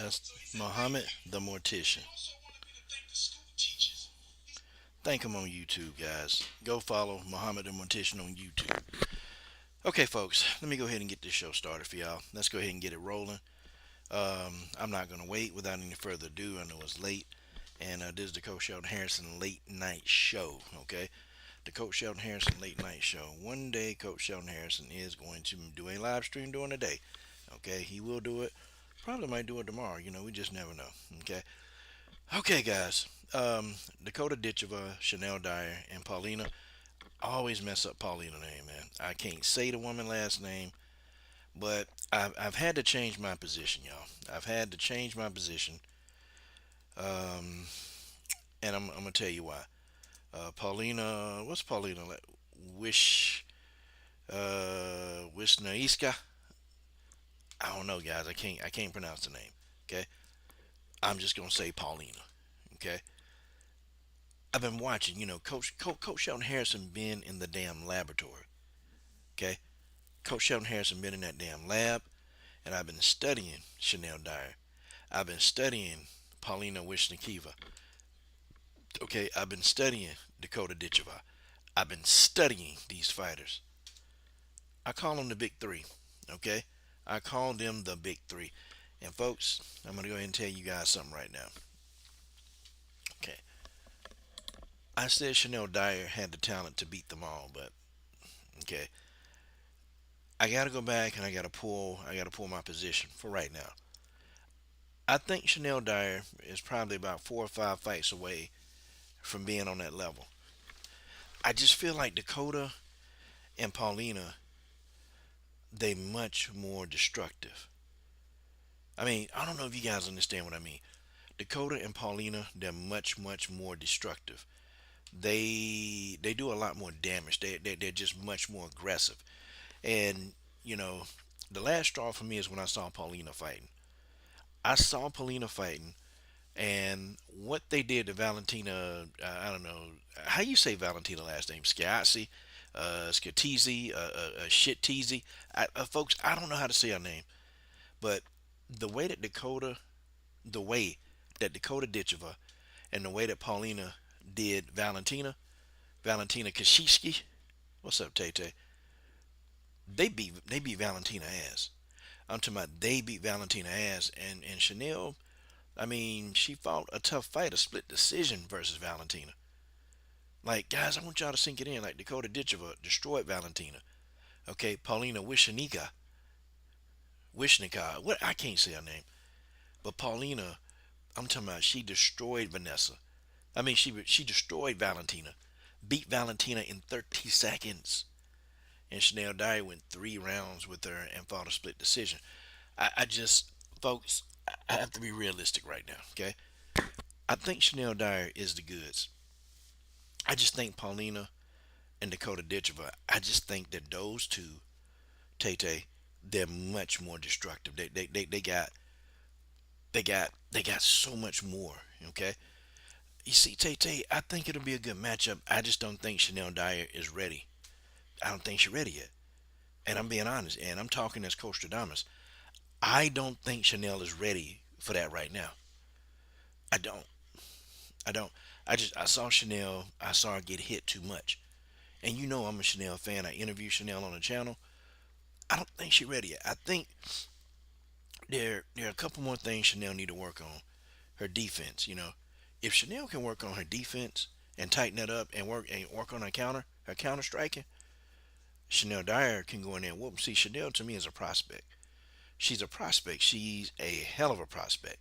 That's Muhammad the Mortician. Thank him on YouTube, guys. Go follow Muhammad the Mortician on YouTube. Okay, folks, let me go ahead and get this show started for y'all. Let's go ahead and get it rolling. I'm not going to wait without any further ado. I know it's late. And this is the Coach Sheldon Harrison Late Night Show, okay? The Coach Sheldon Harrison Late Night Show. One day, Coach Sheldon Harrison is going to do a live stream during the day, okay? He will do it. Probably might do it tomorrow. We just never know, okay? Okay, guys. Dakota Ditchova, Shanelle Dyer, and Paulina. I always mess up Paulina's name, man. I can't say the woman's last name, but I've had to change my position, y'all. I've had to change my position, um, and I'm gonna tell you why. Paulina, what's Paulina like? Wish, Wisnaiska. I don't know, guys. I can't pronounce the name. Okay, I'm just gonna say Paulina. Okay, I've been watching. Coach Shelton Harrison been in the damn laboratory. Okay, Coach Shelton Harrison been in that damn lab, and I've been studying Chanel Dyer. I've been studying Paulina Wishnikiva. Okay, I've been studying Dakota Ditchova. I've been studying these fighters. I call them the big three. Okay, I call them the big three. And folks, I'm gonna go ahead and tell you guys something right now. Okay, I said Chanel Dyer had the talent to beat them all, but okay, I gotta go back and I gotta pull my position for right now. I think Chanel Dyer is probably about 4 or 5 fights away from being on that level. I just feel like Dakota and Paulina, they much more destructive. I mean, I don't know if you guys understand what I mean. Dakota and Paulina, they're much, much more destructive. They do a lot more damage. They're just much more aggressive. And you know, the last straw for me is when I saw Paulina fighting. I saw Paulina fighting, and what they did to Valentina, I don't know how you say Valentina last name, Schiazzi, Scatizzi, Shit Teasy. Folks, I don't know how to say her name, but the way that Dakota, the way that Dakota Ditchova, and the way that Paulina did Valentina Kashishki. What's up, Tay Tay? They beat Valentina ass. I'm talking about they beat Valentina ass, and Chanel. I mean, she fought a tough fight, a split decision versus Valentina. Like, guys, I want y'all to sink it in. Like, Dakota Ditchova destroyed Valentina. Okay, Paulina Wishnika. What, I can't say her name, but Paulina, I'm talking about she destroyed Vanessa. I mean, she destroyed Valentina, beat Valentina in 30 seconds, and Chanel Dyer went 3 rounds with her and fought a split decision. I just, folks, I have to be realistic right now. Okay, I think Chanel Dyer is the goods. I just think Paulina and Dakota Ditchova. I just think that those two, Tay Tay, they're much more destructive. They got so much more. Okay, you see, Tay Tay, I think it'll be a good matchup. I just don't think Chanel Dyer is ready. I don't think she's ready yet. And I'm being honest, and I'm talking as Coach Stradamus. I don't think Chanel is ready for that right now. I don't. I don't. I saw Chanel. I saw her get hit too much. And you know I'm a Chanel fan. I interviewed Chanel on the channel. I don't think she's ready yet. I think there are a couple more things Chanel need to work on. Her defense. If Chanel can work on her defense and tighten that up and work on her counter striking, Chanel Dyer can go in there and whoop. See, Chanel to me is a prospect. She's a prospect. She's a hell of a prospect.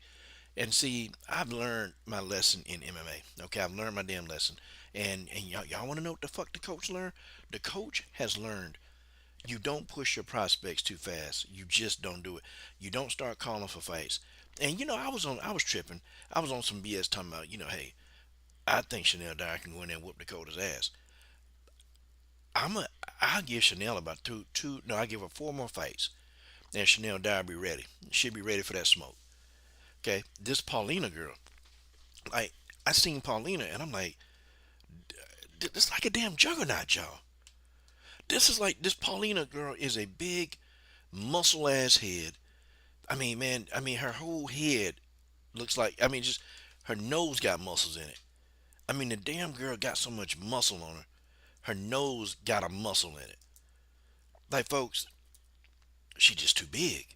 And see, I've learned my lesson in MMA. Okay, I've learned my damn lesson. And y'all want to know what the fuck the coach learned? The coach has learned you don't push your prospects too fast. You just don't do it. You don't start calling for fights. And I was tripping. I was on some BS talking about, hey, I think Chanel Dyer can go in there and whoop Dakota's ass. I'll give Chanel about two. No, I give her 4 more fights, and Chanel Dyer be ready. She'll be ready for that smoke. Okay, this Paulina girl, like I seen Paulina, and I'm like, this is like a damn juggernaut, y'all. This is like this Paulina girl is a big muscle ass head. I mean, man, I mean, her whole head looks like, I mean, just her nose got muscles in it. I mean, the damn girl got so much muscle on her. Her nose got a muscle in it. Like, folks, she just too big.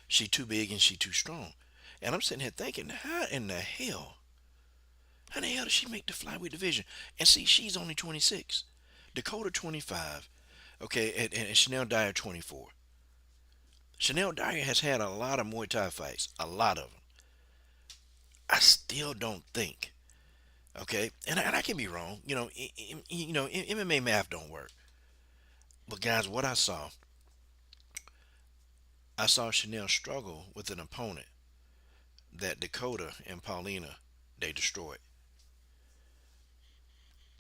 She too big and she too strong. And I'm sitting here thinking, how in the hell did she make the flyweight division? And see, she's only 26. Dakota 25. Okay, and Chanel Dyer 24. Chanel Dyer has had a lot of Muay Thai fights, a lot of them. I still don't think, okay, and I can be wrong. MMA math don't work. But guys, what I saw Chanel struggle with an opponent that Dakota and Paulina they destroyed.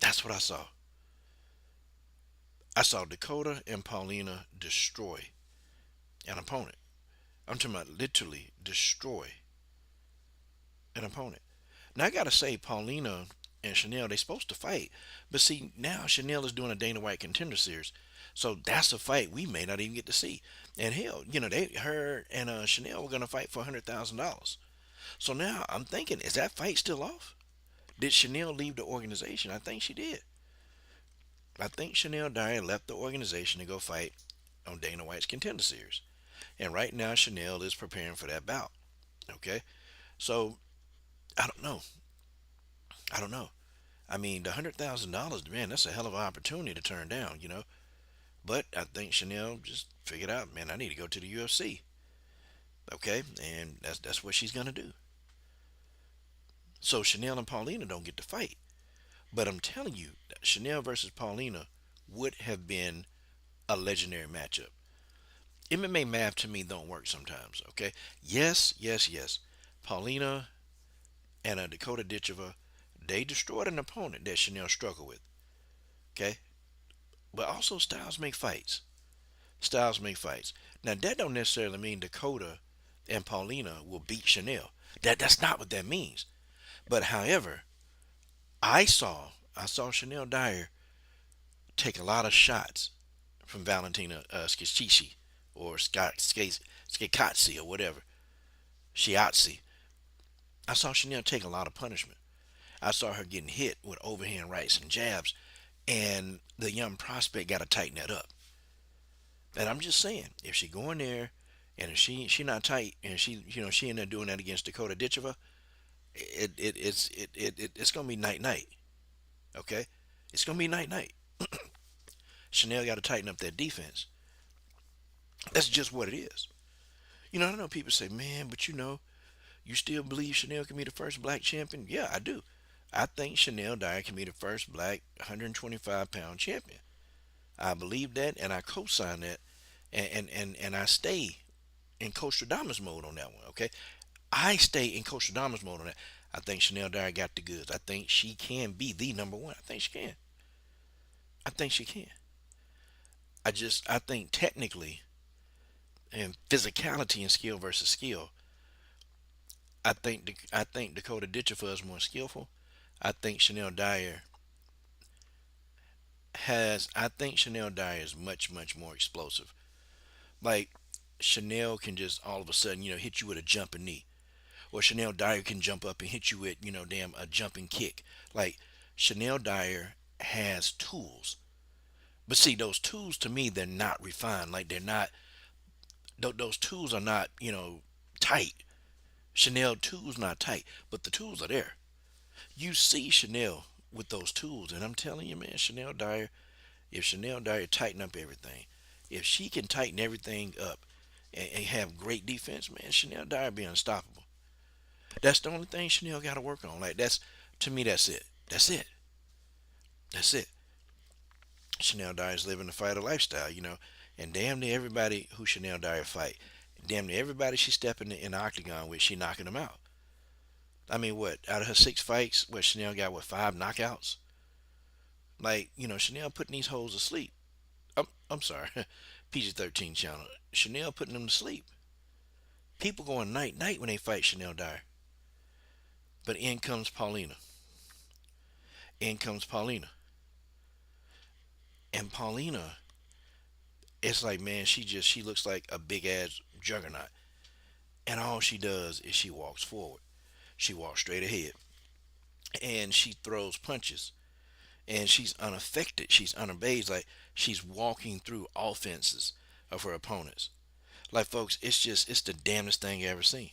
That's what I saw. I saw Dakota and Paulina destroy an opponent. I'm talking about literally destroy an opponent. Now I gotta say, Paulina and Chanel, they supposed to fight, but see now Chanel is doing a Dana White Contender Series, so that's a fight we may not even get to see. And hell, her and Chanel were gonna fight for $100,000. So now I'm thinking, is that fight still off? Did Chanel leave the organization? I think she did. I think Chanel Dyer left the organization to go fight on Dana White's Contender Series, and right now Chanel is preparing for that bout. Okay, so I don't know. I don't know. I mean, the $100,000, man, that's a hell of an opportunity to turn down. But I think Chanel just figured out, man, I need to go to the UFC. Okay, and that's what she's gonna do. So Chanel and Paulina don't get to fight. But I'm telling you, Chanel versus Paulina would have been a legendary matchup. MMA math to me don't work sometimes. Okay, yes, yes, yes. Paulina and Dakota Ditcheva, they destroyed an opponent that Chanel struggled with. Okay, but also styles make fights. Styles make fights. Now that don't necessarily mean Dakota and Paulina will beat Chanel. That's not what that means. But however, I saw Chanel Dyer take a lot of shots from Valentina Skicici or Skikatsi or whatever. Shiatsi. I saw Chanel take a lot of punishment. I saw her getting hit with overhand rights and jabs, and the young prospect got to tighten that up. And I'm just saying, if she go in there and if she not tight and she end up doing that against Dakota Ditcheva, it's gonna be night night. Okay, it's gonna be night night. Chanel got to tighten up that defense. That's just what it is. I know people say, man, but you still believe Chanel can be the first black champion? Yeah, I do. I think Chanel Dyer can be the first black 125-pound champion. I believe that, and I co-sign that, and I stay in Coach Stradamus mode on that one. Okay, I stay in Coach Stradamus mode on that. I think Chanel Dyer got the goods. I think she can be the number one. I think she can. I think she can. I think technically and physicality and skill versus skill. I think Dakota Ditcherfer is more skillful. I think Chanel Dyer I think Chanel Dyer is much much more explosive. Like Chanel can just all of a sudden hit you with a jumping knee, or Chanel Dyer can jump up and hit you with damn a jumping kick. Like Chanel Dyer has tools, but see those tools to me they're not refined. Like they're not those tools are not tight. Chanel tools not tight, but the tools are there. You see Chanel with those tools, and I'm telling you, man, Chanel Dyer. If Chanel Dyer tighten up everything, if she can tighten everything up and have great defense, man, Chanel Dyer be unstoppable. That's the only thing Chanel got to work on. Like that's to me, that's it. That's it. That's it. Chanel Dyer is living the fighter lifestyle, and damn near everybody who Chanel Dyer fight, damn near everybody she step in the octagon with, she knocking them out. I mean, what out of her 6 fights, what Chanel got what 5 knockouts? Like Chanel putting these hoes to sleep. I'm sorry, PG-13 channel. Chanel putting them to sleep. People going night night when they fight Chanel Dyer. But in comes Paulina. In comes Paulina. And Paulina, it's like man, she looks like a big ass juggernaut. and all she does is she walks forward. She walks straight ahead, and she throws punches, and she's unaffected. She's unabased, like she's walking through offenses of her opponents. Like folks, it's the damnedest thing you ever seen.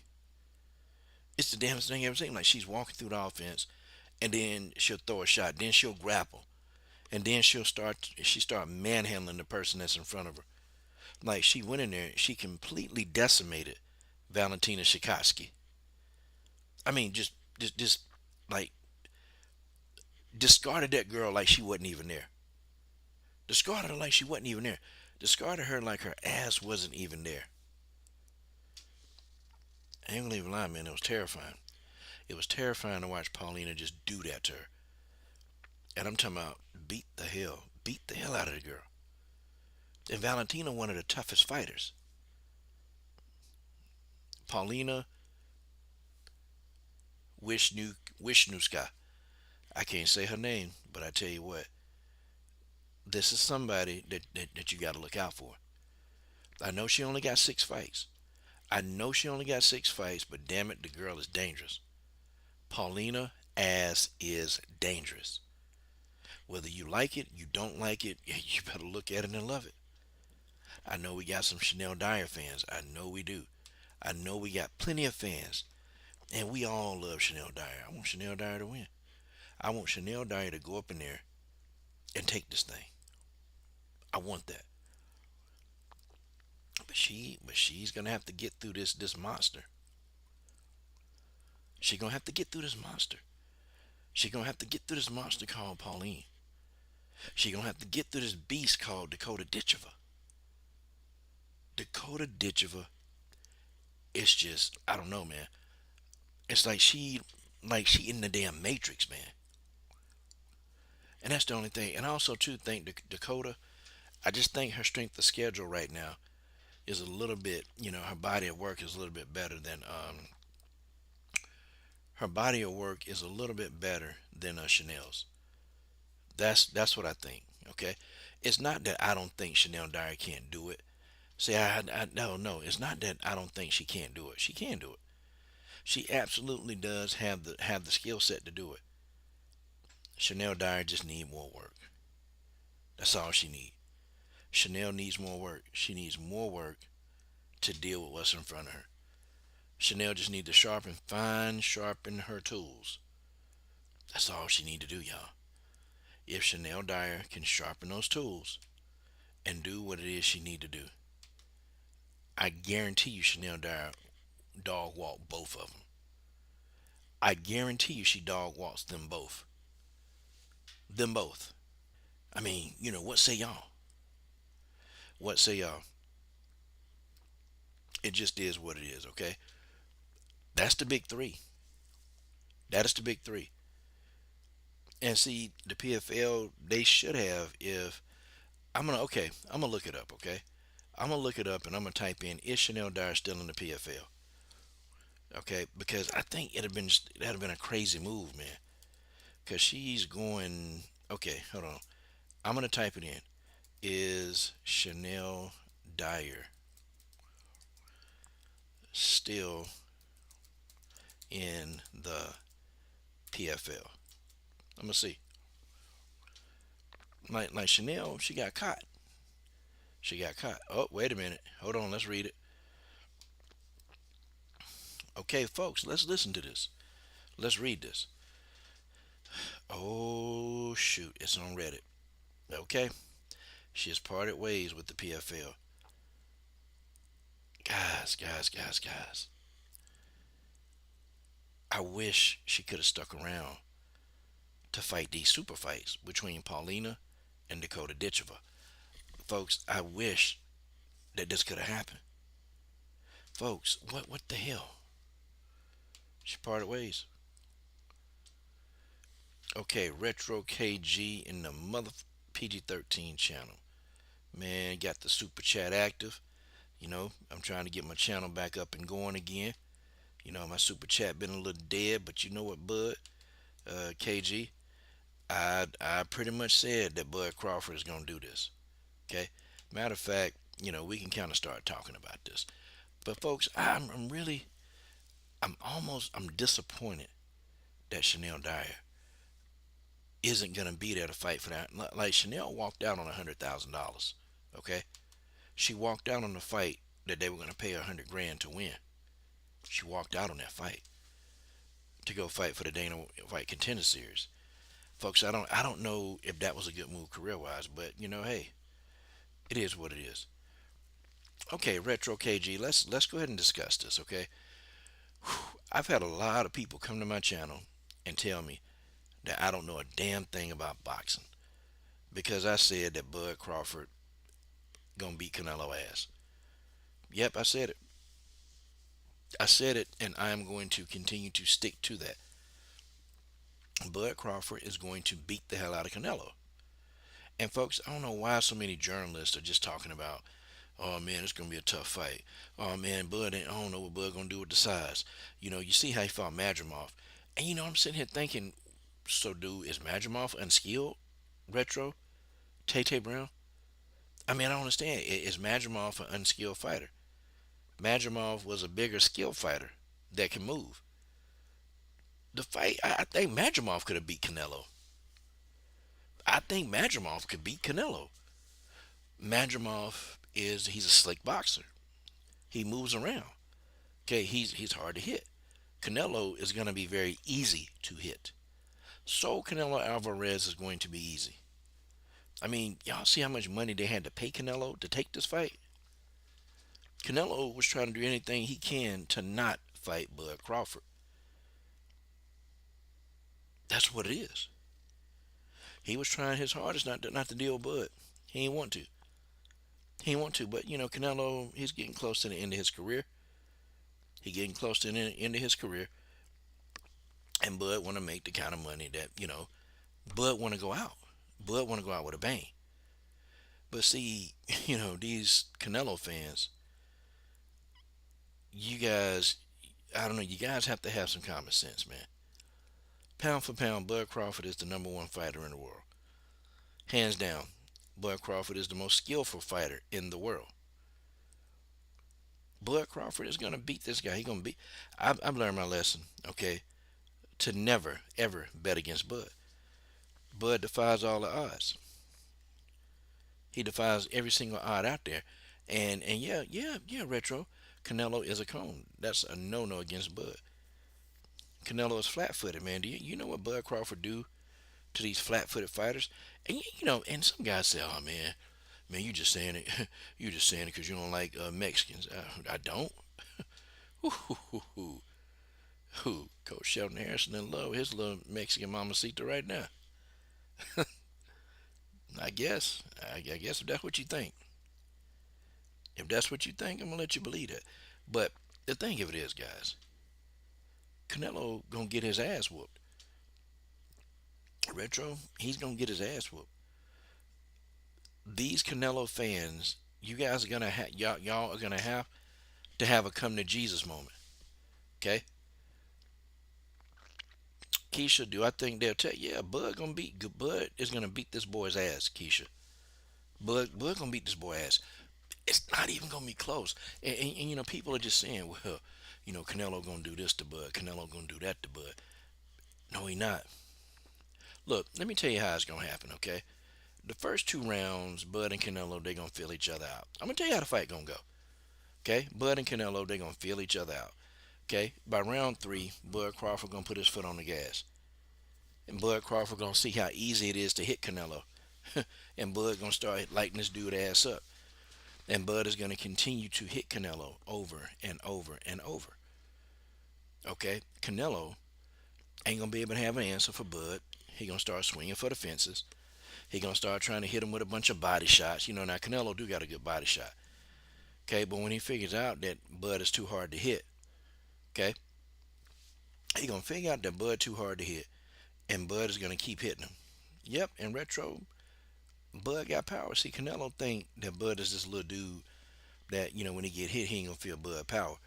It's the damnedest thing you ever seen. Like she's walking through the offense, and then she'll throw a shot, then she'll grapple, and then she start manhandling the person that's in front of her. Like she went in there, she completely decimated Valentina Shikotsky. I mean, just like discarded that girl like she wasn't even there. Discarded her like she wasn't even there. Discarded her like her ass wasn't even there. I ain't gonna even lie, man. It was terrifying. It was terrifying to watch Paulina just do that to her. And I'm talking about beat the hell out of the girl. And Valentina, one of the toughest fighters. Paulina Wishnewska. I can't say her name, but I tell you what, this is somebody that you got to look out for. I know she only got 6 fights. I know she only got 6 fights, but damn it, the girl is dangerous. Paulina ass is dangerous. Whether you like it, you don't like it, you better look at it and love it. I know we got some Shanelle Dyer fans. I know we do. I know we got plenty of fans, and we all love Shanelle Dyer. I want Shanelle Dyer to win. I want Shanelle Dyer to go up in there and take this thing. I want that. But she's gonna have to get through this monster. She's gonna have to get through this monster. She's gonna have to get through this monster called Pauline. She's gonna have to get through this beast called Dakota Ditchover. Dakota Ditchover is just, I don't know, man. It's like she in the damn Matrix, man. And that's the only thing. And I also too think Dakota. I just think her strength of schedule right now is a little bit. Her body of work is a little bit better than her body of work is a little bit better than Chanel's. That's what I think. Okay, it's not that I don't think Chanel Dyer can't do it. See, I no, it's not that I don't think she can't do it. She can do it. She absolutely does have the skill set to do it. Chanel Dyer just need more work. That's all she needs. Chanel needs more work. She needs more work to deal with what's in front of her. Chanel just needs to sharpen her tools. That's all she need to do, y'all. If Chanel Dyer can sharpen those tools and do what it is she need to do, I guarantee you Chanel Dyer dog walk both of them. I guarantee you she dog walks them both. Them both. I mean, what say y'all? What say y'all? It just is what it is, okay? That's the big three. That is the big three. And see, the PFL, they should have, if I'm gonna look it up, okay? I'm gonna look it up and I'm gonna type in, is Chanel Dyer still in the PFL? Okay, because I think it'd have been a crazy move, man. Cause she's going. Okay, hold on. I'm gonna type it in. Is Chanel Dyer still in the PFL? I'm gonna see. Like Chanel, she got caught. She got caught. Oh, wait a minute. Hold on. Let's read it. Okay, folks, let's listen to this. Let's read this. Oh shoot, it's on Reddit. Okay, she has parted ways with the PFL. Guys. I wish she could have stuck around to fight these super fights between Paulina and Dakota Ditchover. Folks, I wish that this could have happened. Folks, what the hell? She parted ways. Okay, Retro KG in the mother PG-13 channel. Man, got the super chat active. I'm trying to get my channel back up and going again. My super chat been a little dead, but you know what, Bud? KG, I pretty much said that Bud Crawford is gonna do this. Okay. Matter of fact, we can kind of start talking about this. But folks, I'm really, I'm disappointed that Chanel Dyer isn't gonna be there to fight for that. Like Chanel walked out on $100,000. Okay, she walked out on the fight that they were gonna pay her 100 grand to win. She walked out on that fight to go fight for the Dana White Contender Series. Folks, I don't know if that was a good move career wise, but hey, it is what it is. Okay, Retro KG, let's go ahead and discuss this. Okay, I've had a lot of people come to my channel and tell me that I don't know a damn thing about boxing because I said that Bud Crawford gonna beat Canelo ass. Yep, I said it. I said it, and I am going to continue to stick to that. Bud Crawford is going to beat the hell out of Canelo. And folks, I don't know why so many journalists are just talking about, oh man, it's gonna be a tough fight. Oh man, Bud ain't, I don't know what Bud gonna do with the size. You see how he fought Madrimov, and I'm sitting here thinking, so dude, is Madrimov unskilled? Retro, Tay Tay Brown. I mean, I don't understand. Is Madrimov an unskilled fighter? Madrimov was a bigger skill fighter that can move. The fight, I think Madrimov could have beat Canelo. I think Madrimov could beat Canelo. Madrimov he's a slick boxer. He moves around. Okay, he's hard to hit. Canelo is going to be very easy to hit. So Canelo Alvarez is going to be easy. I mean, y'all see how much money they had to pay Canelo to take this fight? Canelo was trying to do anything he can to not fight Bud Crawford. That's what it is. He was trying his hardest not to deal with Bud. He didn't want to. He didn't want to, but Canelo, he's getting close to the end of his career. He's getting close to the end of his career, and Bud want to make the kind of money that Bud want to go out. Bud want to go out with a bang. But see, these Canelo fans, you guys, I don't know, you guys have to have some common sense, man. Pound for pound, Bud Crawford is the number one fighter in the world. Hands down, Bud Crawford is the most skillful fighter in the world. Bud Crawford is gonna beat this guy. He gonna beat. I've learned my lesson. Okay, to never ever bet against Bud. Bud defies all the odds. He defies every single odd out there. And yeah, Retro. Canelo is a cone. That's a no against Bud. Canelo is flat-footed, man. Do you know what Bud Crawford do to these flat-footed fighters? And and some guys say, "Oh man, you just saying it. You just saying it because you don't like Mexicans." I don't. Coach Sheldon Harrison in love with his little Mexican mamacita right now. I guess. I guess if that's what you think. If that's what you think, I'm gonna let you believe that. But the thing of it is, guys, Canelo gonna get his ass whooped. Retro, he's gonna get his ass whooped. These Canelo fans, you guys are gonna y'all are gonna have to have a come to Jesus moment. Okay, Keisha, do I think they'll tell? Yeah, Bud is gonna beat this boy's ass. Keisha, Bud gonna beat this boy's ass. It's not even gonna be close. And people are just saying, well, Canelo gonna do this to Bud. Canelo gonna do that to Bud. No, he not. Look, let me tell you how it's gonna happen. Okay, the first two rounds, Bud and Canelo, they gonna feel each other out. I'm gonna tell you how the fight gonna go. Okay, Bud and Canelo, they gonna feel each other out. Okay, by round three, Bud Crawford gonna put his foot on the gas, and Bud Crawford gonna see how easy it is to hit Canelo, and Bud gonna start lighting this dude ass up, and Bud is gonna continue to hit Canelo over and over and over. Okay, Canelo ain't gonna be able to have an answer for Bud. He gonna start swinging for the fences. He gonna start trying to hit him with a bunch of body shots. Now Canelo do got a good body shot. Okay, but when he figures out that Bud is too hard to hit, okay, he gonna figure out that Bud too hard to hit, and Bud is gonna keep hitting him. Yep, in retro, Bud got power. See, Canelo think that Bud is this little dude that when he get hit, he ain't gonna feel Bud power.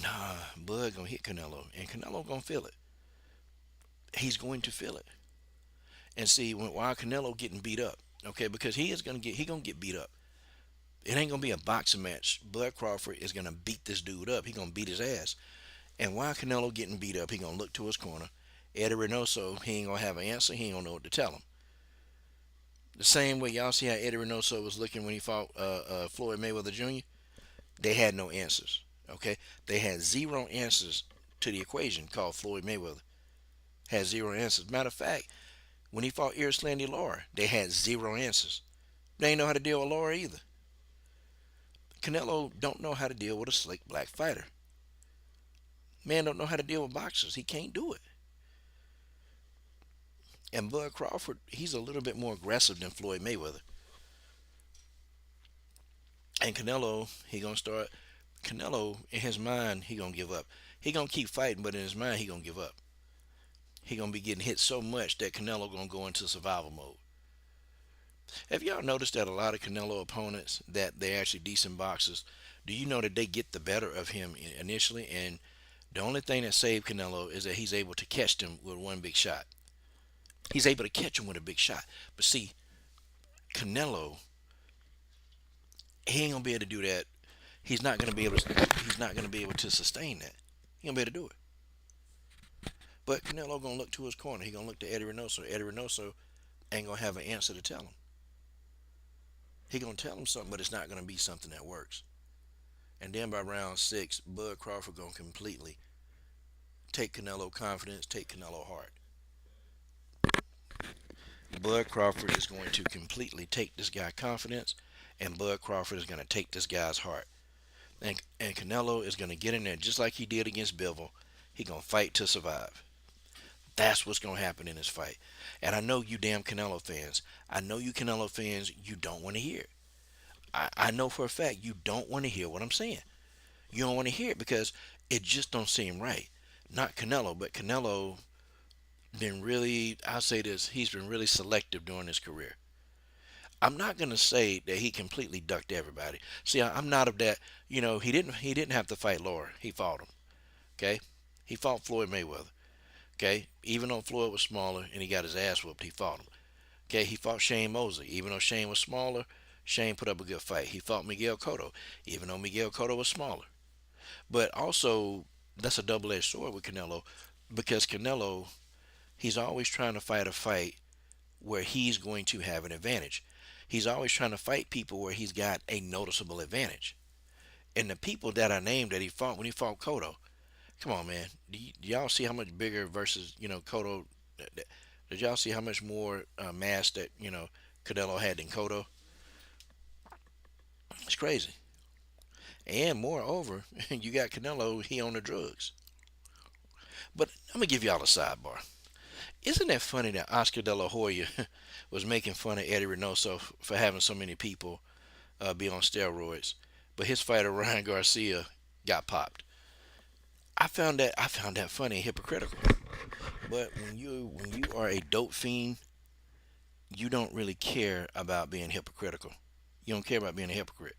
Nah, Bud gonna hit Canelo, and Canelo gonna feel it. He's going to feel it. And see, while Canelo getting beat up, okay, because he gonna get beat up. It ain't gonna be a boxing match. Bud Crawford is gonna beat this dude up. He gonna beat his ass. And while Canelo getting beat up, he gonna look to his corner. Eddie Reynoso, he ain't gonna have an answer. He ain't gonna know what to tell him. The same way y'all see how Eddie Reynoso was looking when he fought Floyd Mayweather Jr. They had no answers. Okay, they had zero answers to the equation called Floyd Mayweather. Had zero answers. Matter of fact, when he fought Erislandy Lara, they had zero answers. They ain't know how to deal with Lara either. Canelo don't know how to deal with a slick black fighter. Man don't know how to deal with boxers. He can't do it. And Bud Crawford, he's a little bit more aggressive than Floyd Mayweather. And Canelo, he gonna start. Canelo, in his mind, he gonna give up. He gonna keep fighting, but in his mind, he gonna give up. He gonna be getting hit so much that Canelo gonna go into survival mode. Have y'all noticed that a lot of Canelo opponents that they're actually decent boxers? Do you know that they get the better of him initially, and the only thing that saved Canelo is that he's able to catch them with one big shot. He's able to catch him with a big shot. But see, Canelo, he ain't gonna be able to do that. He's not gonna be able to. He's not gonna be able to sustain that. He gonna be able to do it. But Canelo gonna look to his corner. He gonna look to Eddie Reynoso. Eddie Reynoso ain't gonna have an answer to tell him. He gonna tell him something, but it's not gonna be something that works. And then by round six, Bud Crawford gonna completely take Canelo confidence, take Canelo heart. Bud Crawford is going to completely take this guy confidence, and Bud Crawford is going to take this guy's heart. And Canelo is going to get in there just like he did against Bivol. He going to fight to survive. That's what's going to happen in this fight. And I know you damn Canelo fans. I know you Canelo fans, you don't want to hear it. I know for a fact you don't want to hear what I'm saying. You don't want to hear it because it just don't seem right. Not Canelo, but Canelo been really, I'll say this, he's been really selective during his career. I'm not gonna say that he completely ducked everybody. See, I'm not of that. He didn't have to fight Laura. He fought him. Okay, he fought Floyd Mayweather. Okay, even though Floyd was smaller and he got his ass whooped, he fought him. Okay, he fought Shane Mosley. Even though Shane was smaller, Shane put up a good fight. He fought Miguel Cotto. Even though Miguel Cotto was smaller. But also, that's a double-edged sword with Canelo because Canelo, he's always trying to fight a fight where he's going to have an advantage. He's always trying to fight people where he's got a noticeable advantage. And the people that I named that he fought when he fought Cotto, come on, man. Do y'all see how much bigger versus Cotto? Did y'all see how much more mass that Canelo had than Cotto? It's crazy. And moreover, you got Canelo. He on the drugs. But I'm gonna give y'all a sidebar. Isn't that funny that Oscar De La Hoya was making fun of Eddie Reynoso for having so many people be on steroids, but his fighter Ryan Garcia got popped? I found that funny and hypocritical. But when you are a dope fiend, you don't really care about being hypocritical. You don't care about being a hypocrite.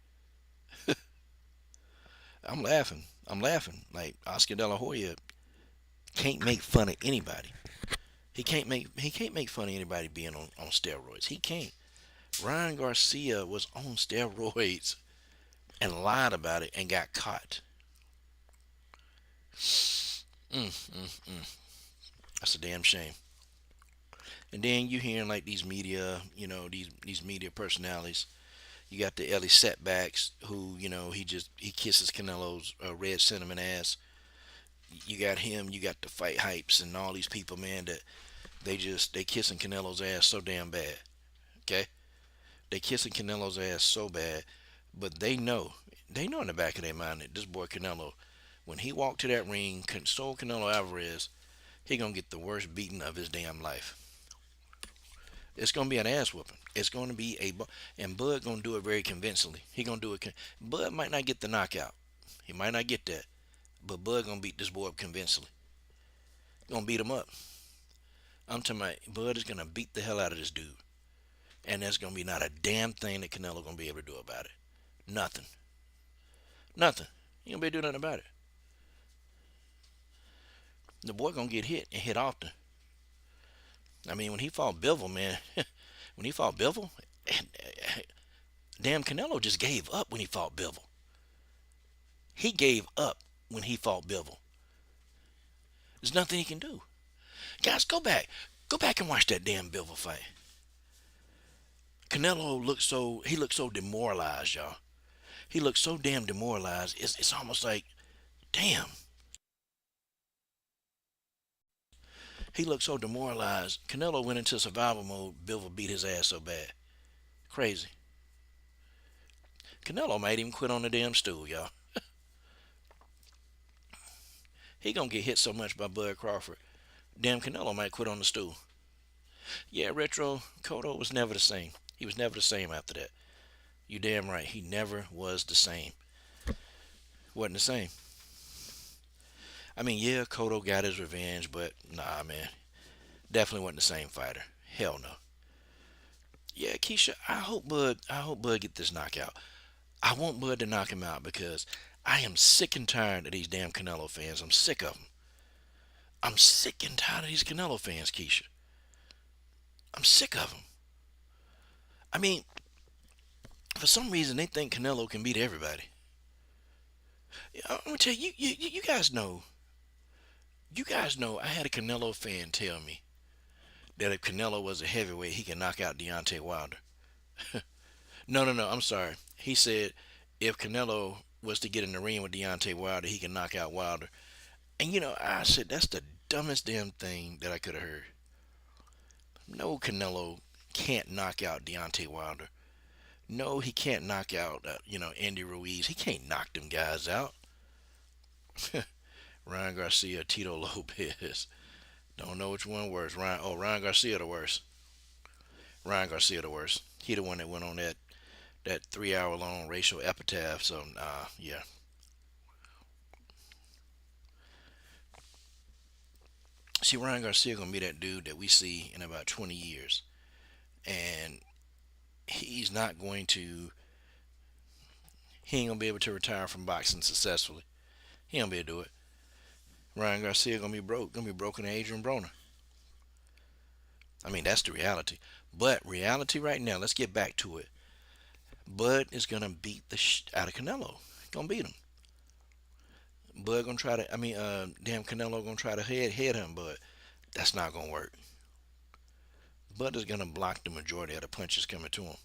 I'm laughing. I'm laughing. Like Oscar De La Hoya can't make fun of anybody. He can't make fun of anybody being on steroids. He can't. Ryan Garcia was on steroids and lied about it and got caught. Mm, mm, mm. That's a damn shame. And then you hearing like these media, these media personalities. You got the Ellie setbacks who, he kisses Canelo's red cinnamon ass. You got him. You got the fight hypes and all these people, man, that they kissing Canelo's ass so damn bad. Okay, they kissing Canelo's ass so bad, but they know in the back of their mind that this boy Canelo, when he walked to that ring, so Canelo Alvarez, he gonna get the worst beating of his damn life. It's gonna be an ass whooping. It's gonna be and Bud gonna do it very convincingly. He gonna do it. Bud might not get the knockout. He might not get that, but Bud gonna beat this boy up convincingly. Gonna beat him up. I'm talking about Bud is gonna beat the hell out of this dude, and there's gonna be not a damn thing that Canelo gonna be able to do about it. Nothing. Nothing. He gonna be able to do nothing about it. The boy gonna get hit and hit often. I mean, when he fought Bivol, man, when he fought Bivol, Damn, Canelo just gave up when he fought Bivol. He gave up when he fought Bivol. There's nothing he can do. Guys, go back. Go back and watch that damn Bivol fight. Canelo looked so demoralized, y'all. He looked so damn demoralized. It's almost like, damn. He looked so demoralized. Canelo went into survival mode. Bivol beat his ass so bad. Crazy. Canelo might even quit on the damn stool, y'all. He gonna get hit so much by Bud Crawford. Damn, Canelo might quit on the stool. Yeah, Retro Cotto was never the same. He was never the same after that. You damn right. He never was the same. Wasn't the same. I mean, yeah, Cotto got his revenge, but nah, man. Definitely wasn't the same fighter. Hell no. Yeah, Keisha, I hope Bud get this knockout. I want Bud to knock him out because I am sick and tired of these damn Canelo fans. I'm sick of them. I'm sick and tired of these Canelo fans, Keisha. I'm sick of them. I mean, for some reason they think Canelo can beat everybody. I'm gonna tell you, you guys know. You guys know. I had a Canelo fan tell me that if Canelo was a heavyweight, he can knock out Deontay Wilder. No, no, no. I'm sorry. He said if Canelo was to get in the ring with Deontay Wilder, he can knock out Wilder. And I said that's the dumbest damn thing that I could have heard. No, Canelo can't knock out Deontay Wilder. No, he can't knock out Andy Ruiz. He can't knock them guys out. Ryan Garcia, Tito Lopez. Don't know which one worse. Ryan Garcia the worst. Ryan Garcia the worst. He the one that went on that 3 hour long racial epitaph. So yeah. See, Ryan Garcia gonna be that dude that we see in about 20 years, and he's not going to. He ain't gonna be able to retire from boxing successfully. He ain't gonna be able to do it. Ryan Garcia gonna be broke. Gonna be broken than Adrian Broner. I mean, that's the reality. But reality right now, let's get back to it. Bud is gonna beat the out of Canelo. Gonna beat him. Bud gonna try to. I mean, damn Canelo gonna try to head him, but that's not gonna work. Bud is gonna block the majority of the punches coming to him,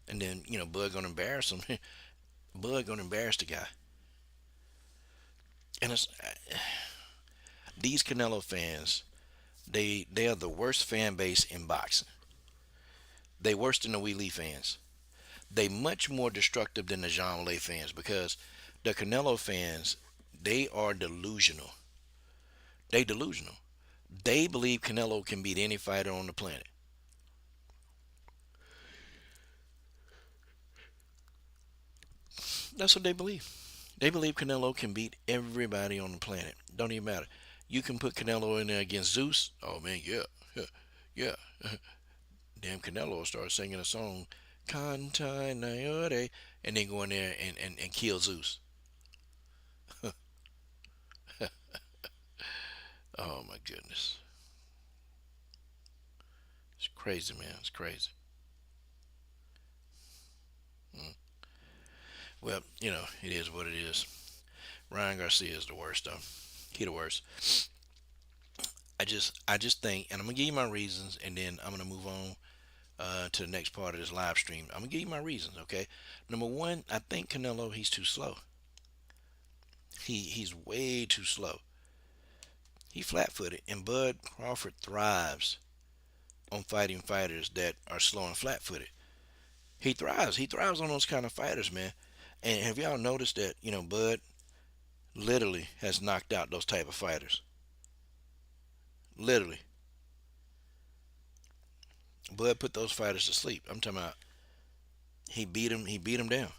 and then Bud gonna embarrass him. Bud gonna embarrass the guy, and it's these Canelo fans. They are the worst fan base in boxing. They worse than the Wheelie fans. They much more destructive than the Jean Lay fans because the Canelo fans, they are delusional. They delusional. They believe Canelo can beat any fighter on the planet. That's what they believe. They believe Canelo can beat everybody on the planet. Don't even matter. You can put Canelo in there against Zeus. Oh man, yeah, yeah. Damn, Canelo will start singing a song, Kantai Nayore, and then go in there and kill Zeus. Oh my goodness. It's crazy, man. It's crazy. Mm. Well, it is what it is. Ryan Garcia is the worst, though. He the worst. I just think, and I'm gonna give you my reasons, and then I'm gonna move on to the next part of this live stream. I'm gonna give you my reasons, okay? Number one, I think Canelo he's too slow. He's way too slow. He flat-footed, and Bud Crawford thrives on fighting fighters that are slow and flat-footed. He thrives. He thrives on those kind of fighters, man. And have y'all noticed that Bud literally has knocked out those type of fighters? Literally, Bud put those fighters to sleep. I'm talking about he beat him. He beat him down.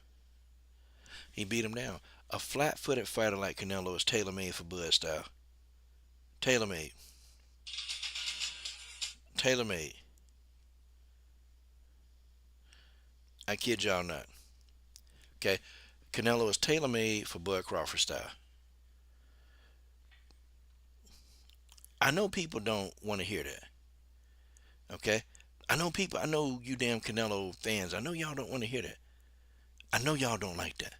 He beat him down. A flat-footed fighter like Canelo is tailor-made for Bud style. Tailor-made. Tailor-made. I kid y'all not. Okay, Canelo is tailor-made for Bud Crawford style. I know people don't want to hear that. Okay, I know people. I know you damn Canelo fans. I know y'all don't want to hear that. I know y'all don't like that.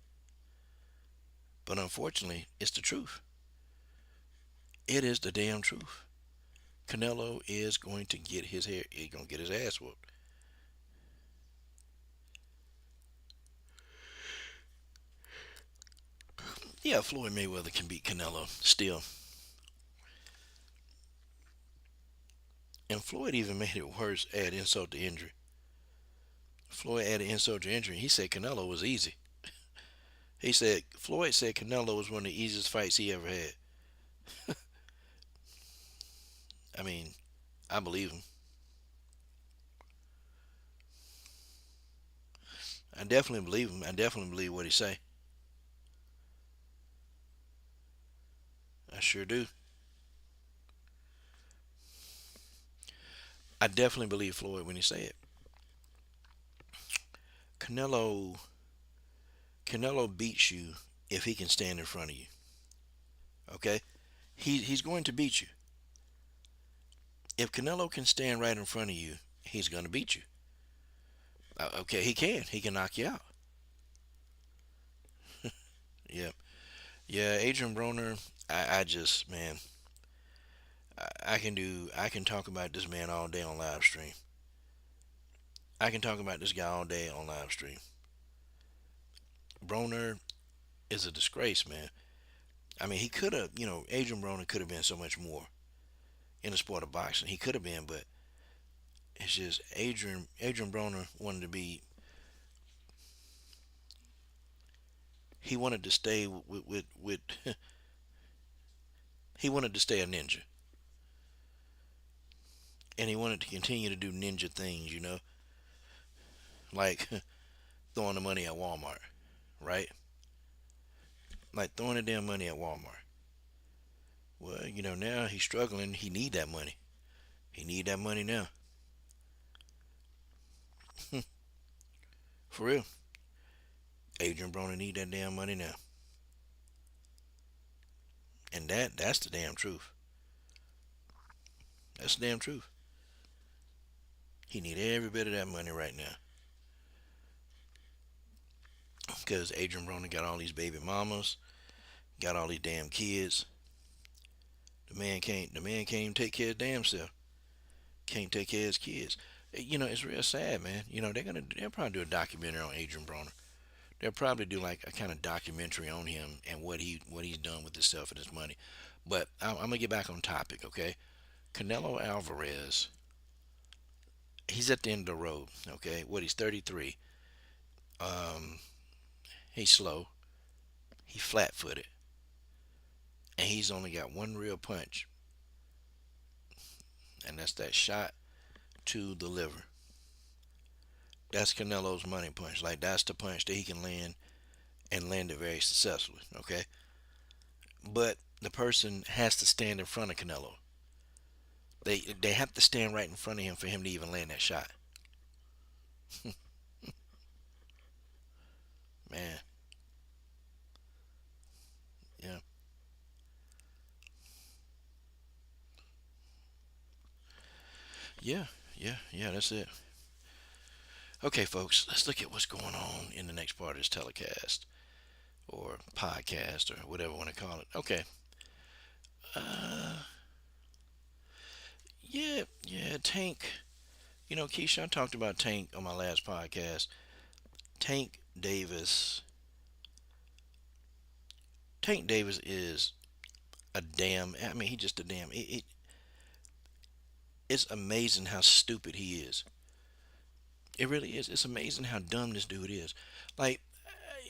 But unfortunately, it's the truth. It is the damn truth. Canelo is going to get his hair. He's gonna get his ass whooped. Yeah, Floyd Mayweather can beat Canelo still. And Floyd even made it worse, add insult to injury. Floyd added insult to injury. He said Canelo was easy. He said Floyd said Canelo was one of the easiest fights he ever had. I mean, I believe him. I definitely believe him. I definitely believe what he say. I sure do. I definitely believe Floyd when he say it. Canelo Canelo beats you if he can stand in front of you. Okay? He's going to beat you. If Canelo can stand right in front of you, he's going to beat you. Okay, he can. He can knock you out. Yeah. Yeah, Adrian Broner, I just, man, I can talk about this man all day on live stream. I can talk about this guy all day on live stream. Broner is a disgrace, man. I mean, he could have, Adrian Broner could have been so much more in the sport of boxing. He could have been, but it's just Adrian Broner wanted to be. He wanted to stay with he wanted to stay a ninja, and he wanted to continue to do ninja things. Like throwing the money at Walmart, right? Like throwing the damn money at Walmart. Well, now he's struggling. He need that money. He need that money now. For real. Adrian Broner need that damn money now. And that's the damn truth. That's the damn truth. He need every bit of that money right now. Because Adrian Broner got all these baby mamas, got all these damn kids. The man can't even take care of his damn self. Can't take care of his kids. It's real sad, man. They'll probably do a documentary on Adrian Broner. They'll probably do like a kind of documentary on him and what he's done with himself and his money. But I'm gonna get back on topic, okay? Canelo Alvarez, he's at the end of the road, okay? He's 33. Um, he's slow. He's flat-footed, and he's only got one real punch, and that's that shot to the liver. That's Canelo's money punch. Like that's the punch that he can land and land it very successfully, okay? But the person has to stand in front of Canelo. They have to stand right in front of him for him to even land that shot. Man, yeah, yeah, yeah. That's it. Okay, folks, let's look at what's going on in the next part of this telecast or podcast or whatever you want to call it. Okay. Uh, yeah, yeah. Tank. Keisha, I talked about Tank on my last podcast. Tank Davis. Tank Davis is a damn. I mean, he just a damn. It's amazing how stupid he is. It really is. It's amazing how dumb this dude is. Like,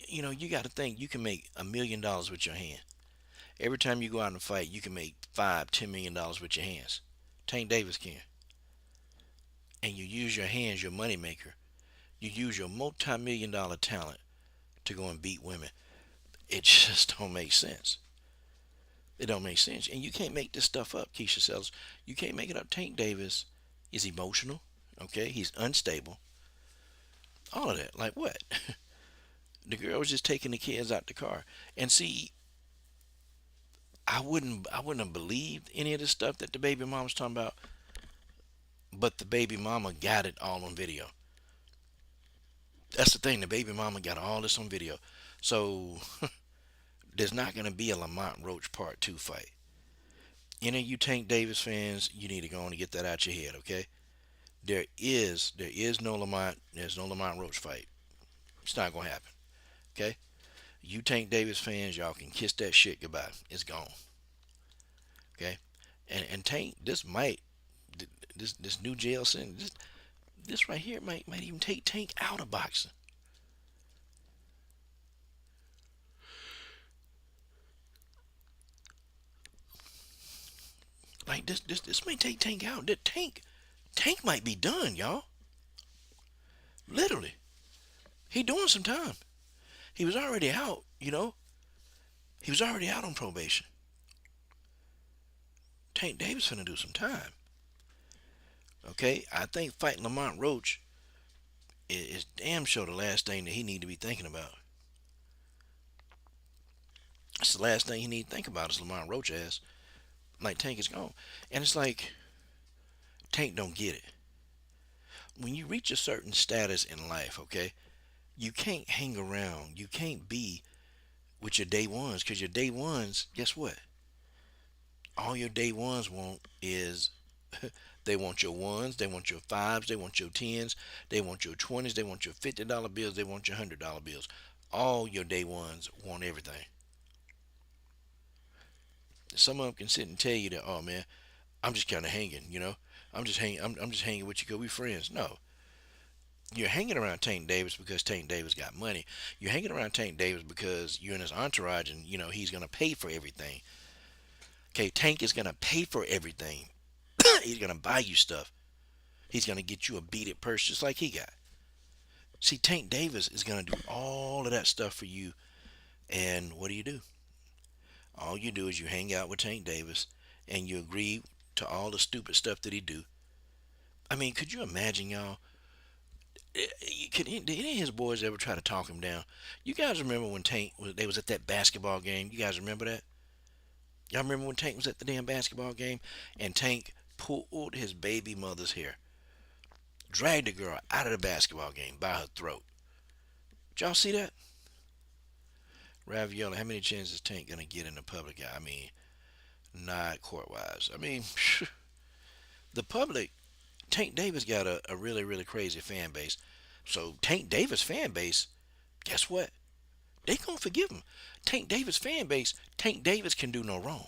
you got to think you can make $1 million with your hand. Every time you go out and fight, you can make $5, $10 million with your hands. Tank Davis can. And you use your hands, your moneymaker. You use your multi-million-dollar talent to go and beat women. It just don't make sense. It don't make sense. And you can't make this stuff up, Keisha Sellers. You can't make it up. Tank Davis is emotional. Okay, he's unstable. All of that. Like what? The girl was just taking the kids out the car. And see, I wouldn't have believed any of the stuff that the baby mom was talking about but the baby mama got it all on video. That's the thing. The baby mama got all this on video. So there's not going to be a Lamont Roach Part 2 fight. Any of you Tank Davis fans, you need to go on and get that out your head, okay? There is no Lamont, there's no Lamont Roach fight. It's not going to happen, okay? You Tank Davis fans, y'all can kiss that shit goodbye. It's gone, okay? And Tank, this new jail sentence, this right here might even take Tank out of boxing. Like this may take Tank out. That Tank might be done, y'all. Literally, he doing some time. He was already out. He was already out on probation. Tank Davis finna do some time. Okay, I think fighting Lamont Roach is damn sure the last thing that he need to be thinking about. It's the last thing he need to think about is Lamont Roach ass. Like Tank is gone, and it's like Tank don't get it. When you reach a certain status in life, okay, you can't hang around. You can't be with your day ones because your day ones, guess what? All your day ones want is they want your ones, they want your fives, they want your tens, they want your 20s, they want your $50 bills, they want your $100 bills. All your day ones want everything. Some of them can sit and tell you that, oh man, I'm just kind of hanging. I'm just hanging. I'm just hanging with you because we friends. No, you're hanging around Tank Davis because Tank Davis got money. You're hanging around Tank Davis because you're in his entourage, and he's gonna pay for everything. Okay, Tank is gonna pay for everything. He's gonna buy you stuff. He's gonna get you a beaded purse just like he got. See, Tank Davis is gonna do all of that stuff for you, and what do? All you do is you hang out with Tank Davis, and you agree to all the stupid stuff that he do. I mean, could you imagine, y'all? Did any of his boys ever try to talk him down? You guys remember when they was at that basketball game? You guys remember that? Y'all remember when Tank was at the damn basketball game and Tank pulled his baby mother's hair, dragged the girl out of the basketball game by her throat. Did y'all see that? Ravioli, how many chances is Tank gonna get in the public eye? I mean, not court wise. I mean, the public. Tank Davis got a really really crazy fan base. So Tank Davis fan base, guess what? They gonna forgive him. Tank Davis fan base, Tank Davis can do no wrong.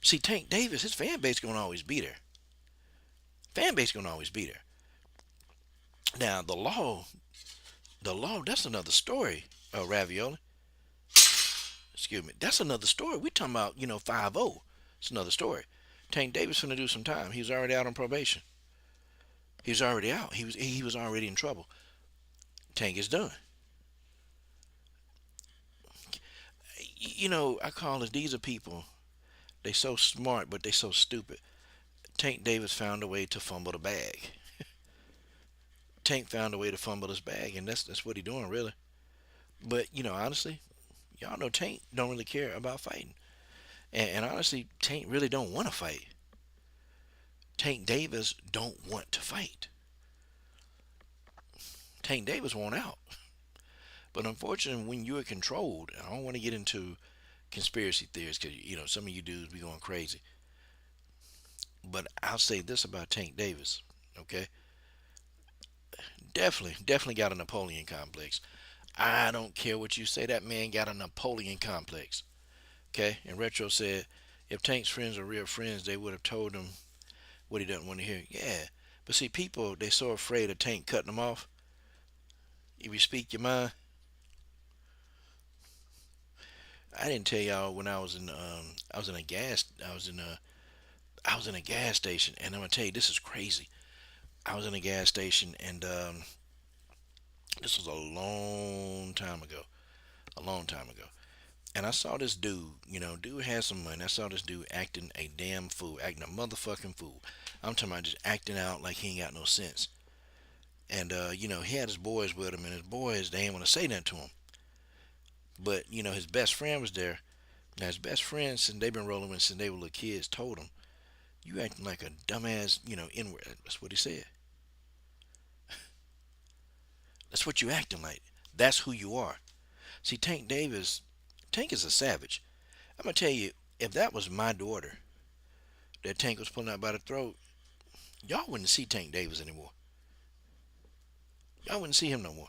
See, Tank Davis, his fan base gonna always be there. Fan base gonna always be there. Now the law, that's another story. Ravioli, excuse me, that's another story. We talking about 5-0. It's another story. Tank Davis finna do some time. He was already out on probation. He was already out. He was already in trouble. Tank is done. I call it, these are people. They so smart, but they so stupid. Tank Davis found a way to fumble the bag. Tank found a way to fumble his bag, and that's what he doing really. But honestly, y'all know Tank don't really care about fighting, and honestly, Tank really don't want to fight. Tank Davis don't want to fight. Tank Davis want out. But unfortunately, when you're controlled, I don't want to get into conspiracy theories because some of you dudes be going crazy. But I'll say this about Tank Davis, okay? Definitely got a Napoleon complex. I don't care what you say. That man got a Napoleon complex. Okay? And Retro said, if Tank's friends are real friends, they would have told him what he doesn't want to hear. Yeah. But see, people, they so afraid of Tank cutting them off. If you speak your mind, I didn't tell y'all when I was in a gas, I was in a gas station, and I'm gonna tell you this is crazy. I was in a gas station, and this was a long time ago, a long time ago. And I saw this dude, dude had some money. I saw this dude acting a damn fool, acting a motherfucking fool. I'm talking about just acting out like he ain't got no sense. And he had his boys with him, and his boys they ain't want to say nothing to him. But his best friend was there. Now his best friend, since they've been rolling with since they were little kids, told him, You acting like a dumbass, inward. That's what he said. That's what you acting like. That's who you are. See, Tank is a savage. I'm gonna tell you, if that was my daughter that Tank was pulling out by the throat, y'all wouldn't see Tank Davis anymore. Y'all wouldn't see him no more.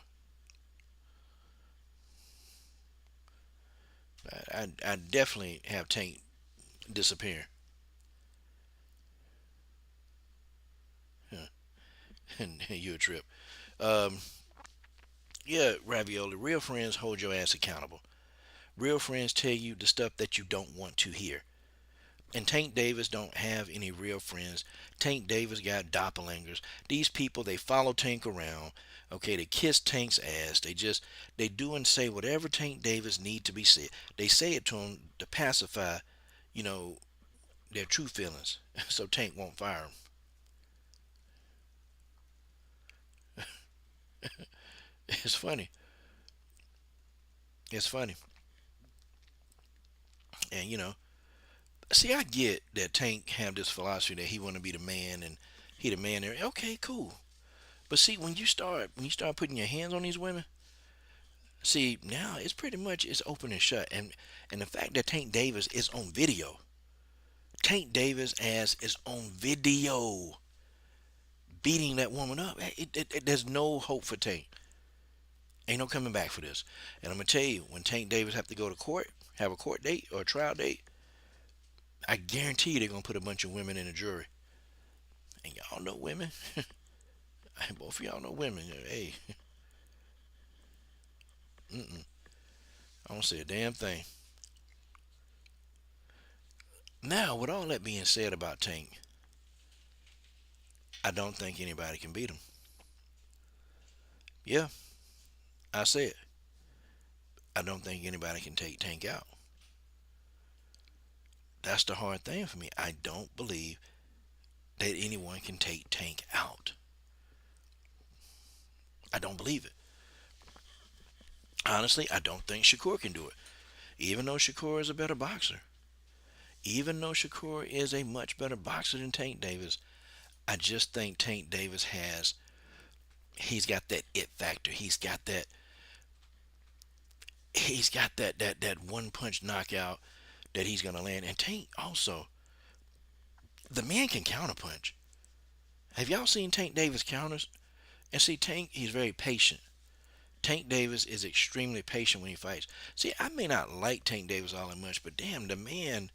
I definitely have Tank disappearing. Huh. And you a trip. Um, yeah, Ravioli. Real friends hold your ass accountable. Real friends tell you the stuff that you don't want to hear. And Tank Davis don't have any real friends. Tank Davis got doppelgangers. These people, they follow Tank around. Okay, they kiss Tank's ass. They do and say whatever Tank Davis need to be said. They say it to him to pacify, you know, their true feelings. So Tank won't fire him. It's funny. It's funny. And see, I get that Tank have this philosophy that he want to be the man and he the man there. Okay, cool. But see, when you start putting your hands on these women, see, now it's open and shut, and the fact that Tank Davis is on video, Tank Davis ass is on video beating that woman up. There's no hope for Tank. Ain't no coming back for this. And I'm gonna tell you, when Tank Davis have to go to court, have a court date or a trial date, I guarantee you they're gonna put a bunch of women in a jury. And y'all know women. Both of y'all know women. Hey, mm-mm, I don't say a damn thing. Now, with all that being said about Tank, I don't think anybody can beat him. Yeah, I said I don't think anybody can take Tank out. That's the hard thing for me. I don't believe that anyone can take Tank out. I don't believe it. Honestly, I don't think Shakur can do it. Even though Shakur is a better boxer. Even though Shakur is a much better boxer than Tank Davis, I just think Tank Davis he's got that it factor. He's got that one punch knockout that he's gonna land. And Tank also, the man can counterpunch. Have y'all seen Tank Davis counters? And see, Tank, he's very patient. Tank Davis is extremely patient when he fights. See, I may not like Tank Davis all that much, but damn, the man,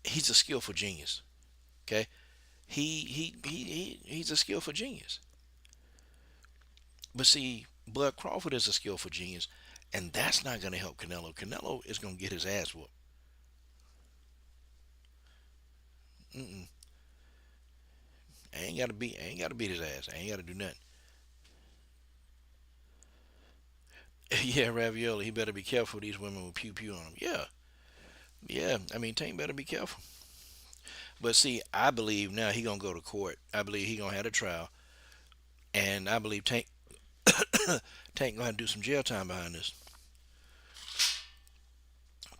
he's a skillful genius. Okay, he's a skillful genius. But see, Bud Crawford is a skillful genius, and that's not going to help Canelo. Canelo is going to get his ass whooped. Mm-mm. I ain't got to beat his ass. I ain't got to do nothing. Yeah, Ravioli, he better be careful. These women will pew pew on him. Yeah, yeah. I mean, Tank better be careful. But see, I believe now he gonna go to court. I believe he gonna have a trial, and I believe Tank gonna have to do some jail time behind this.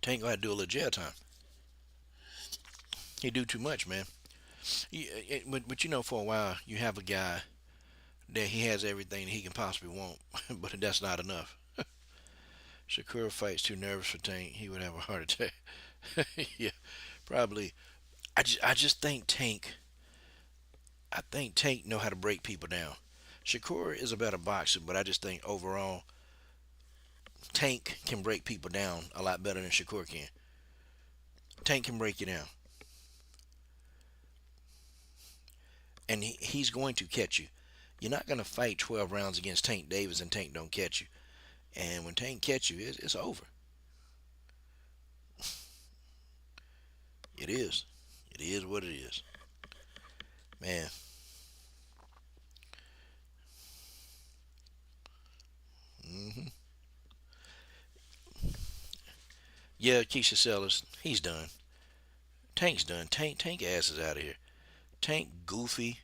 Tank gonna have to do a little jail time. He do too much, man. But for a while you have a guy that he has everything he can possibly want, but that's not enough. Shakur fights too nervous for Tank. He would have a heart attack. Yeah, probably. I just think Tank. I think Tank know how to break people down. Shakur is a better boxer, but I just think overall Tank can break people down a lot better than Shakur can. Tank can break you down, and he's going to catch you. You're not going to fight 12 rounds against Tank Davis and Tank don't catch you. And when Tank catch you, it's over. It is. It is what it is. Man, hmm yeah, Keisha Sellers, he's done. Tank's done. Tank ass is out of here. Tank goofy,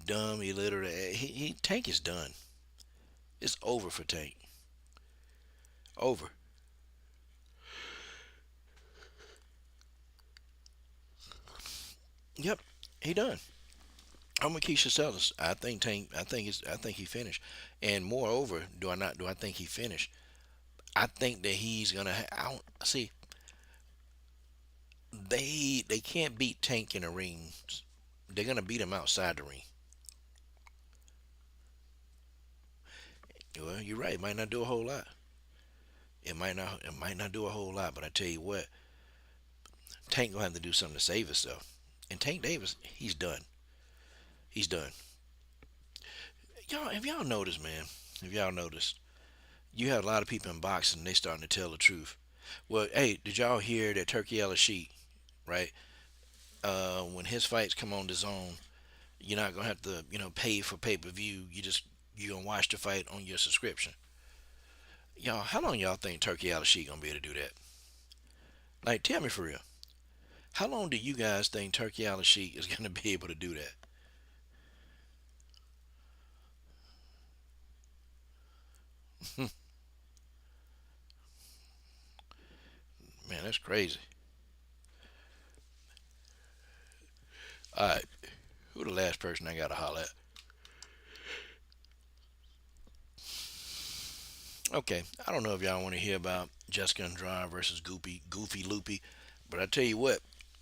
dumb, illiterate. Tank is done. It's over for Tank. Over. Yep, he done. I'm with Keisha Sellers. I think Tank. I think he finished. And moreover, do I not? Do I think he finished? I think that he's gonna. I don't see. They can't beat Tank in the ring. They're gonna beat him outside the ring. Well, you're right. It might not do a whole lot. It might not. It might not do a whole lot. But I tell you what, Tank gonna have to do something to save himself. And Tank Davis, he's done. He's done. Y'all, have y'all noticed, man? Have y'all noticed? You have a lot of people in boxing. They starting to tell the truth. Well, hey, did y'all hear that Turkey Sheik, right? When his fights come on the zone, you're not gonna have to, pay for pay per view. You gonna watch the fight on your subscription. Y'all, how long y'all think Turkey Sheik gonna be able to do that? Like, tell me for real. How long do you guys think Turkey Sheik is gonna be able to do that? Man, that's crazy. All right, who the last person I gotta holler at? Okay, I don't know if y'all want to hear about Jessica Andrade versus Goofy Loopy, but I tell you what,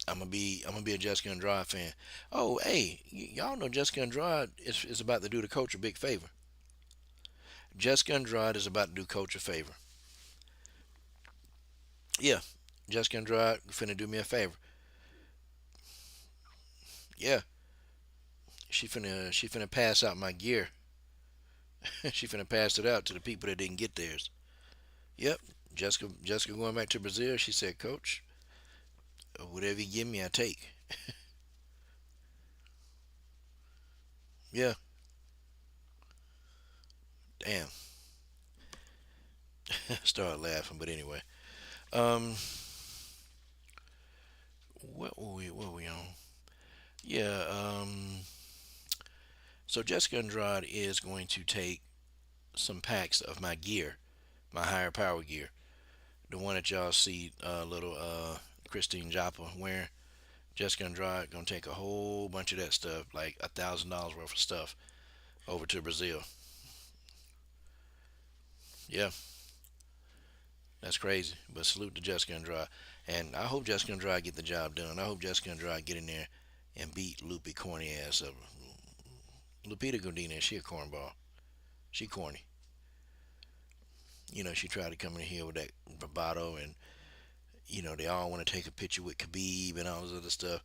I'm gonna be a Jessica Andrade fan. Oh, hey, y'all know Jessica Andrade is about to do the coach a big favor. Jessica Andrade is about to do coach a favor. Yeah, Jessica Andrade finna do me a favor. Yeah, she finna pass out my gear. She finna pass it out to the people that didn't get theirs. Yep, Jessica going back to Brazil. She said, Coach, whatever you give me, I take. Yeah, damn. Started laughing, but anyway. Um, what were we on? Yeah. So Jessica Andrade is going to take some packs of my gear, my higher power gear, the one that y'all see, little Christine Joppa wearing. Jessica Andrade gonna take a whole bunch of that stuff, like $1,000 worth of stuff, over to Brazil. Yeah, that's crazy. But salute to Jessica Andrade, and I hope Jessica Andrade get the job done. I hope Jessica Andrade get in there and beat Loopy corny ass up. Lupita Godinez, she a cornball. She corny. She tried to come in here with that bravado, and they all want to take a picture with Khabib and all this other stuff.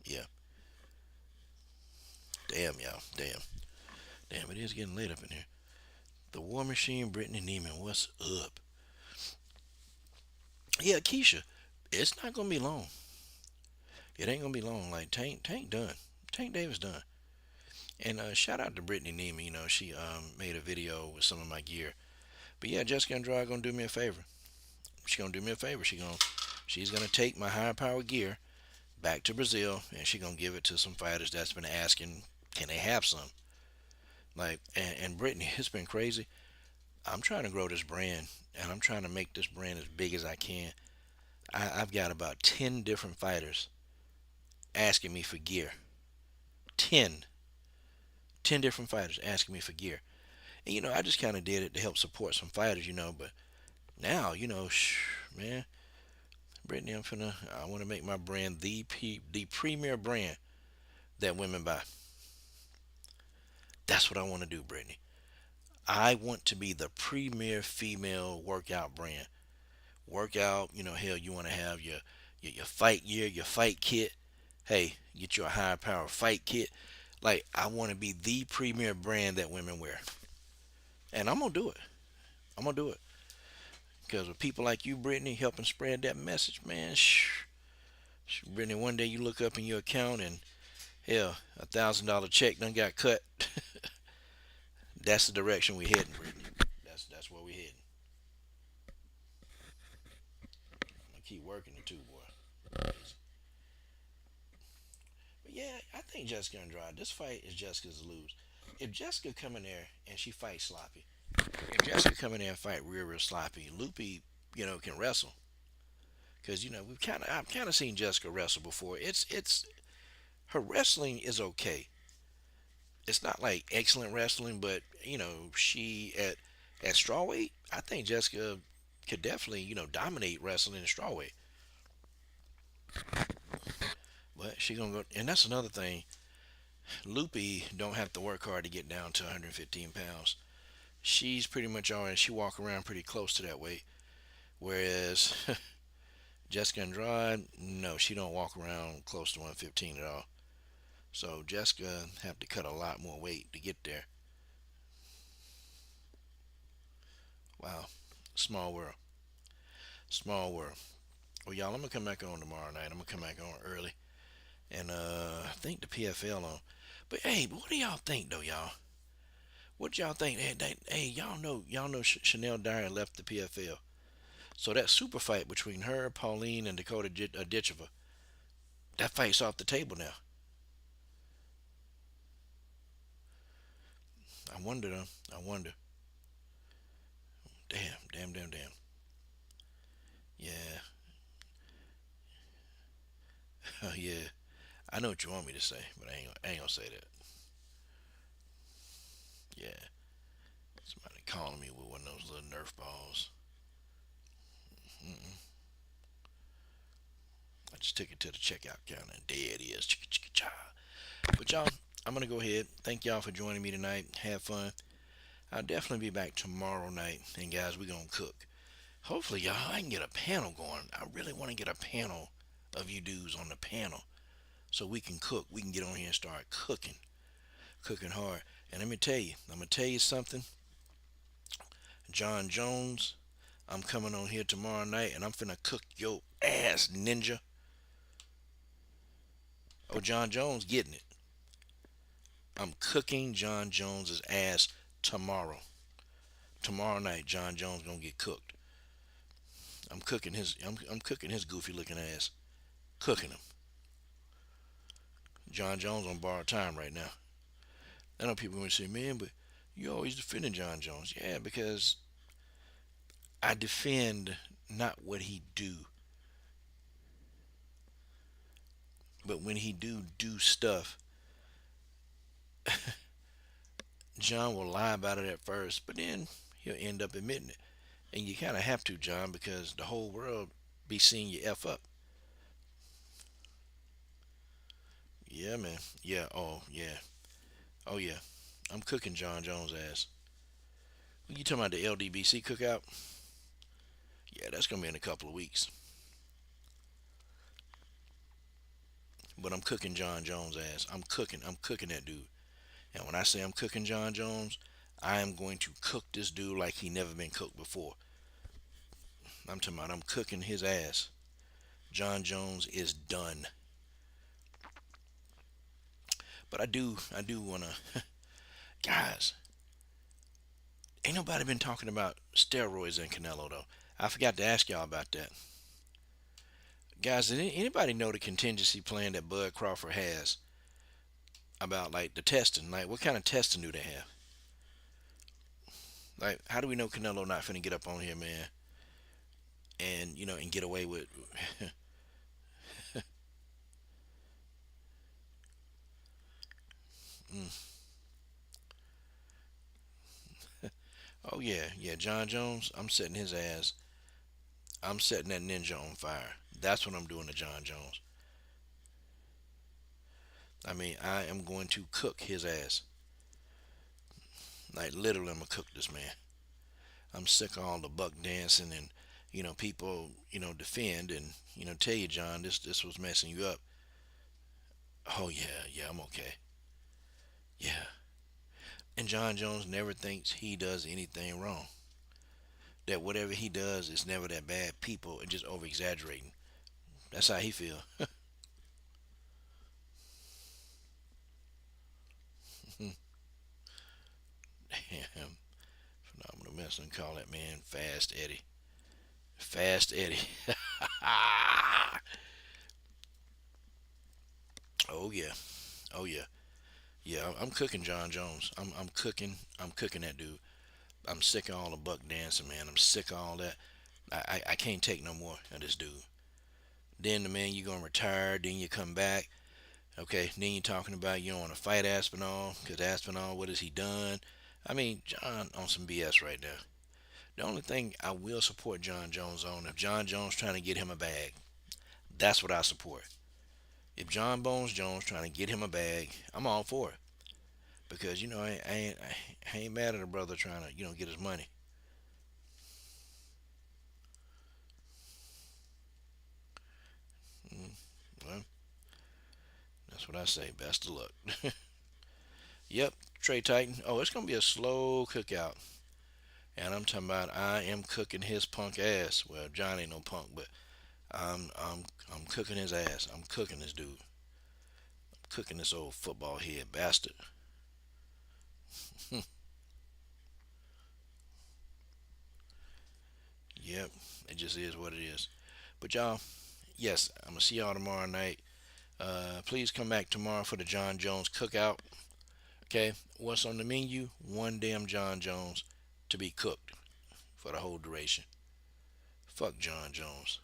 Yeah, damn y'all, damn. It is getting late up in here. The War Machine, Brittany Neiman, what's up? Yeah, Keisha, it's not gonna be long. It ain't gonna be long. Like Tank done. Tank Davis done. And shout out to Brittany Neiman. She made a video with some of my gear. But yeah, Jessica Andrade gonna do me a favor. She's gonna do me a favor. She's gonna take my higher power gear back to Brazil, and she's gonna give it to some fighters that's been asking, can they have some? Like, and Brittany, it's been crazy. I'm trying to grow this brand, and I'm trying to make this brand as big as I can. I've got about 10 different fighters asking me for gear. 10, 10 different fighters asking me for gear. And I just kind of did it to help support some fighters. But now, man, Brittany, I want to make my brand the premier brand that women buy. That's what I want to do, Brittany. I want to be the premier female workout brand. Workout, hell, you want to have your fight gear, your fight kit. Hey, get you a high power fight kit. Like, I want to be the premier brand that women wear, and I'm gonna do it. I'm gonna do it because with people like you, Brittany, helping spread that message, man. Brittany, one day you look up in your account and hell, $1,000 check done got cut. That's the direction we heading, Brittany. That's where we heading. I keep working it too, boy. But yeah, I think Jessica Andrade. This fight is Jessica's to lose. If Jessica come in there and she fights sloppy, if Jessica come in there and fight real sloppy, Loopy, can wrestle. Because we've I've kind of seen Jessica wrestle before. It's her wrestling is okay. It's not like excellent wrestling, but she at strawweight, I think Jessica could definitely dominate wrestling in strawweight. But she gonna go, and that's another thing. Loopy don't have to work hard to get down to 115 pounds. She's pretty much already. She walk around pretty close to that weight. Whereas Jessica Andrade, no, she don't walk around close to 115 at all. So Jessica have to cut a lot more weight to get there. Wow, small world, small world. Well, y'all, I'm gonna come back on tomorrow night. I'm gonna come back on early, and I think the PFL on. But hey, what do y'all think though, y'all? What y'all think? Hey, y'all know Chanel Dyer left the PFL. So that super fight between her, Pauline, and Dakota Ditchova, that fight's off the table now. I wonder though. I wonder. Damn, damn, damn, damn. Yeah, yeah. I know what you want me to say, but I ain't gonna say that. Yeah, somebody calling me with one of those little Nerf balls. Mm-mm. I just took it to the checkout counter, and there it is. Chicka chicka cha. But y'all, I'm gonna go ahead. Thank y'all for joining me tonight. Have fun. I'll definitely be back tomorrow night, and guys, we're gonna cook. Hopefully, y'all, I can get a panel going. I really want to get a panel of you dudes on the panel so we can cook. We can get on here and start cooking, cooking hard. And let me tell you, I'm gonna tell you something. John Jones, I'm coming on here tomorrow night, and I'm finna cook your ass, ninja. Oh, John Jones getting it. I'm cooking John Jones's ass tomorrow. Tomorrow night, John Jones gonna get cooked. I'm cooking his goofy looking ass. Cooking him. John Jones on borrowed time right now. I know people gonna say, man, but you always defending John Jones. Yeah, because I defend not what he do, but when he do stuff, John will lie about it at first, but then he'll end up admitting it. And you kind of have to, John, because the whole world be seeing you f up. Yeah, man. Yeah. Oh, yeah. Oh, yeah. I'm cooking John Jones' ass. You talking about the LDBC cookout? Yeah, that's gonna be in a couple of weeks. But I'm cooking John Jones' ass. I'm cooking. I'm cooking that dude. And when I say I'm cooking John Jones, I am going to cook this dude like he never been cooked before. I'm talking about I'm cooking his ass. John Jones is done. But I do wanna, guys. Ain't nobody been talking about steroids in Canelo though. I forgot to ask y'all about that. Guys, did anybody know the contingency plan that Bud Crawford has about like the testing? Like, what kind of testing do they have? Like, how do we know Canelo not finna get up on here, man, and and get away with? Mm. Oh yeah, yeah. John Jones, I'm setting his ass. I'm setting that ninja on fire. That's what I'm doing to John Jones. I mean, I am going to cook his ass. Like literally, I'm gonna cook this man. I'm sick of all the buck dancing and people defend and tell you, John, this was messing you up. Oh yeah, yeah, I'm okay. Yeah. And John Jones never thinks he does anything wrong. That whatever he does is never that bad. People are just over exaggerating. That's how he feel. Damn. Phenomenal Medicine call that man Fast Eddie. Fast Eddie. Oh yeah. Oh yeah. Yeah, I'm cooking John Jones. I'm cooking. I'm cooking that dude. I'm sick of all the buck dancing, man. I'm sick of all that. I can't take no more of this dude. Then the man you gonna retire, then you come back. Okay, then you're talking about you don't want to fight Aspinall because Aspinall, what has he done? I mean, John on some BS right now. The only thing I will support John Jones on, if John Jones trying to get him a bag, that's what I support. If John Bones Jones trying to get him a bag, I'm all for it because I ain't mad at a brother trying to get his money. Mm, well, that's what I say. Best of luck. Yep, Trey Titan. Oh, it's gonna be a slow cookout, and I'm talking about I am cooking his punk ass. Well, John ain't no punk, but I'm cooking his ass. I'm cooking this dude. I'm cooking this old football head bastard. Yep, it just is what it is. But y'all, yes, I'm gonna see y'all tomorrow night. Please come back tomorrow for the John Jones cookout. Okay, what's on the menu? One damn John Jones to be cooked for the whole duration. Fuck John Jones.